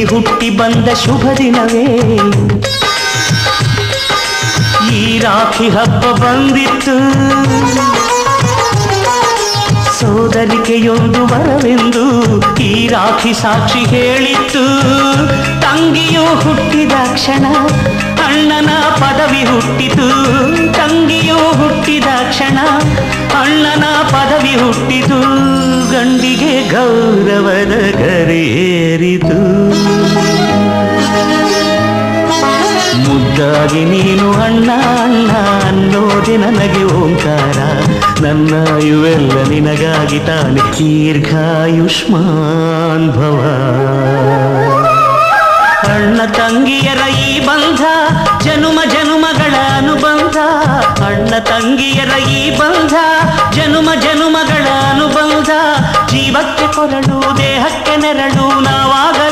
ಹುಟ್ಟಿ ಬಂದ ಶುಭ ದಿನವೇ ಈ ರಾಖಿ ಹಬ್ಬ ಬಂದಿತ್ತು. ಸೋದರಿಕೆಯೊಂದು ವರವೆಂದು ಈ ರಾಖಿ ಸಾಕ್ಷಿ ಹೇಳಿತ್ತು. ತಂಗಿಯು ಹುಟ್ಟಿದ ಕ್ಷಣ ಅಣ್ಣನ ಪದವಿ ಹುಟ್ಟಿತು. ತಂಗಿಯು ಹುಟ್ಟಿದ ಕ್ಷಣ ಅಣ್ಣನ ಪದವಿ ಹುಟ್ಟಿತು. ಗಂಡಿಗೆ ಗೌರವದ ಗರಿಯೇರಿತು. ಮುದ್ದಾಗಿ ನೀನು ಅಣ್ಣ ಅಣ್ಣ ಅನ್ನೋದೆ ನನಗೆ ಓಂಕಾರ. ನನ್ನ ಇವೆಲ್ಲ ನಿನಗಾಗಿ ತಾನೆ ದೀರ್ಘಾಯುಷ್ಮಾನ್ ಭವ. ಅಣ್ಣ ತಂಗಿಯರ ಈ ಬಂಧ ಜನುಮ ಜನುಮಗಳ ಅನುಬಂಧ. ಅಣ್ಣ ತಂಗಿಯರ ಈ ಬಂಧ ಜನುಮ ಜನುಮಗಳ ಅನುಬಂಧ. ಜೀವಕ್ಕೆ ಕೊರಳು ದೇಹಕ್ಕೆ ನೆರಳು ನಾವಾಗ